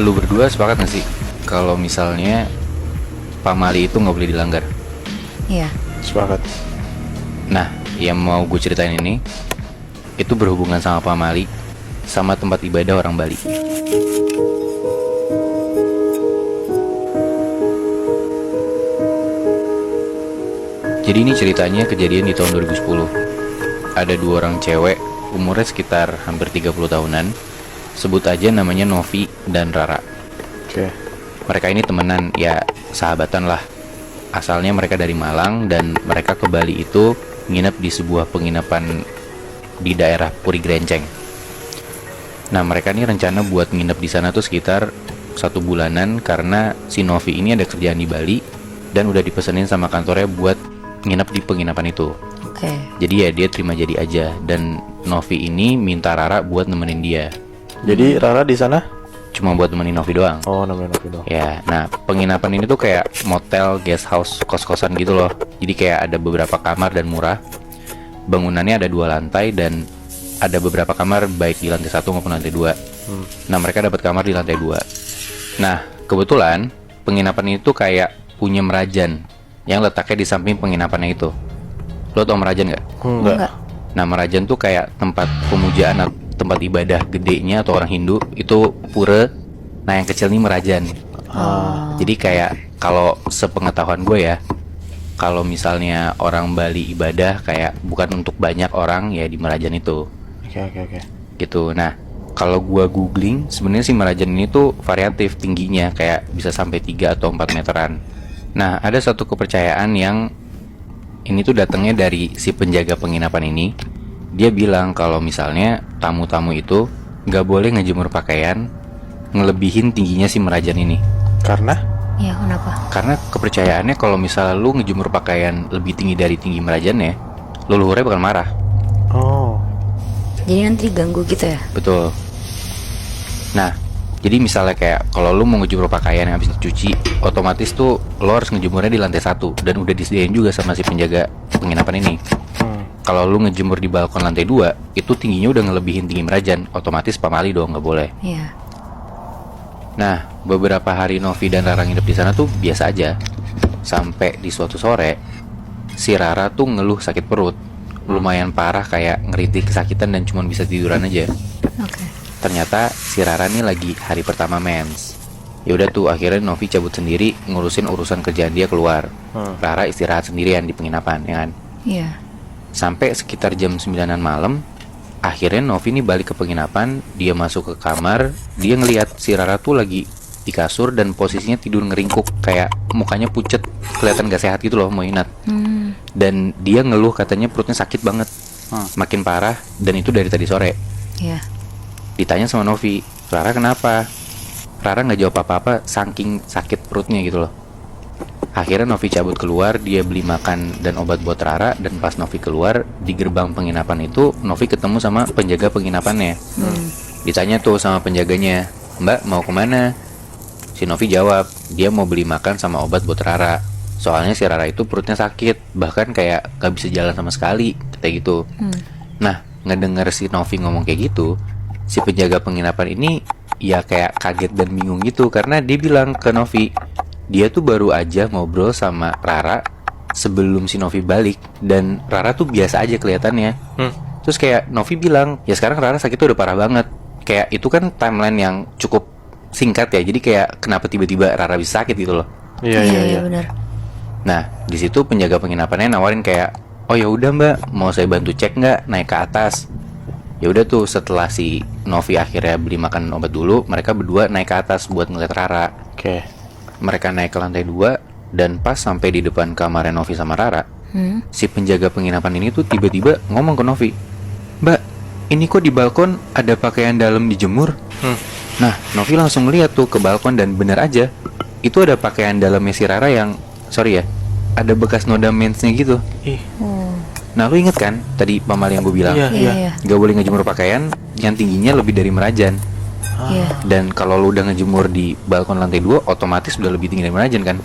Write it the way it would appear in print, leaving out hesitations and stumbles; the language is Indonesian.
Lu berdua sepakat gak sih kalau misalnya pamali itu nggak boleh dilanggar? Iya. Sepakat. Nah, yang mau gue ceritain ini itu berhubungan sama pamali, sama tempat ibadah orang Bali. Jadi ini ceritanya kejadian di tahun 2010. Ada dua orang cewek, umurnya sekitar hampir 30 tahunan. Sebut aja namanya Novi dan Rara. Oke. Mereka ini temenan, ya sahabatan lah. Asalnya mereka dari Malang dan mereka ke Bali itu nginep di sebuah penginapan di daerah Puri Grenceng. Nah, mereka ini rencana buat nginep di sana tuh sekitar 1 bulanan karena si Novi ini ada kerjaan di Bali dan udah dipesenin sama kantornya buat nginep di penginapan itu. Oke. Jadi ya dia terima jadi aja, dan Novi ini minta Rara buat nemenin dia. Jadi Rara di sana? Cuma buat nemenin Novi doang. Oh, namanya Novi doang. Ya, nah penginapan ini tuh kayak motel, guest house, kos-kosan gitu loh. Jadi kayak ada beberapa kamar dan murah. Bangunannya ada 2 lantai dan ada beberapa kamar baik di lantai 1 maupun lantai 2. Nah, mereka dapat kamar di lantai 2. Nah, kebetulan penginapan itu kayak punya merajan yang letaknya di samping penginapannya itu. Lo tau merajan nggak? Enggak. Nah, merajan tuh kayak tempat pemujaan atau tempat ibadah gedenya atau orang Hindu itu pura. Nah, yang kecil nih merajan. Jadi kayak kalau sepengetahuan gue ya, kalau misalnya orang Bali ibadah kayak bukan untuk banyak orang ya di merajan itu. Oke. Gitu. Nah, kalau gua googling sebenarnya si merajan ini tuh variatif tingginya, kayak bisa sampai 3 atau 4 meteran. Nah, ada satu kepercayaan yang ini tuh datangnya dari si penjaga penginapan ini. Dia bilang kalau misalnya tamu-tamu itu nggak boleh ngejemur pakaian ngelebihin tingginya si merajan ini. Karena? Iya, kenapa? Karena kepercayaannya kalau misalnya lu ngejemur pakaian lebih tinggi dari tinggi merajannya, leluhurnya bakal marah. Oh. Jadi nanti ganggu gitu ya? Betul. Nah, jadi misalnya kayak kalau lu mau ngejemur pakaian yang habis dicuci, otomatis tuh lo harus ngejemurnya di lantai 1 dan udah disediain juga sama si penjaga penginapan ini. Kalau lu ngejemur di balkon lantai 2, itu tingginya udah ngelebihin tinggi merajan, otomatis pamali dong, nggak boleh. Iya. Nah, beberapa hari Novi dan Rara nginep di sana tuh biasa aja. Sampai di suatu sore, si Rara tuh ngeluh sakit perut. Lumayan parah, kayak ngerintih kesakitan dan cuma bisa tiduran aja. Oke. Ternyata si Rara nih lagi hari pertama mens. Ya udah tuh akhirnya Novi cabut sendiri ngurusin urusan kerjaan dia keluar. Rara istirahat sendirian di penginapan, ya kan? Iya. Sampai sekitar jam 9-an malam, akhirnya Novi nih balik ke penginapan. Dia masuk ke kamar, dia ngelihat si Rara tuh lagi di kasur dan posisinya tidur ngeringkuk, kayak mukanya pucet, kelihatan gak sehat gitu loh, mau inat. Dan dia ngeluh katanya perutnya sakit banget, makin parah, dan itu dari tadi sore. Iya. Ditanya sama Novi, Rara kenapa? Rara nggak jawab apa-apa, saking sakit perutnya gitu loh. Akhirnya Novi cabut keluar, dia beli makan dan obat buat Rara. Dan pas Novi keluar, di gerbang penginapan itu Novi ketemu sama penjaga penginapannya. Ditanya tuh sama penjaganya, Mbak mau kemana? Si Novi jawab, dia mau beli makan sama obat buat Rara. Soalnya si Rara itu perutnya sakit, bahkan kayak gak bisa jalan sama sekali, kayak gitu. Nah, ngedenger si Novi ngomong kayak gitu, si penjaga penginapan ini ya kayak kaget dan bingung gitu. Karena dia bilang ke Novi, dia tuh baru aja ngobrol sama Rara sebelum si Novi balik, dan Rara tuh biasa aja kelihatannya. Terus kayak Novi bilang, ya sekarang Rara sakit tuh udah parah banget. Kayak itu kan timeline yang cukup singkat ya, jadi kayak kenapa tiba-tiba Rara bisa sakit gitu loh. Iya. Benar. Nah, di situ penjaga penginapannya nawarin kayak, oh ya udah Mbak, mau saya bantu cek nggak naik ke atas? Ya udah tuh, setelah si Novi akhirnya beli makan dan obat dulu, mereka berdua naik ke atas buat ngeliat Rara. Oke. Mereka naik ke lantai 2, dan pas sampai di depan kamar Novi sama Rara, si penjaga penginapan ini tuh tiba-tiba ngomong ke Novi, Mbak, ini kok di balkon ada pakaian dalam dijemur? Nah, Novi langsung ngeliat tuh ke balkon dan bener aja, itu ada pakaian dalamnya si Rara yang, sorry ya, ada bekas noda mensnya gitu. Nah, lu inget kan tadi pamali yang gue bilang? Iya. Gak boleh ngejemur pakaian yang tingginya lebih dari merajan. Iya. Dan kalau lu udah ngejemur di balkon lantai 2, otomatis udah lebih tinggi dari merajan kan.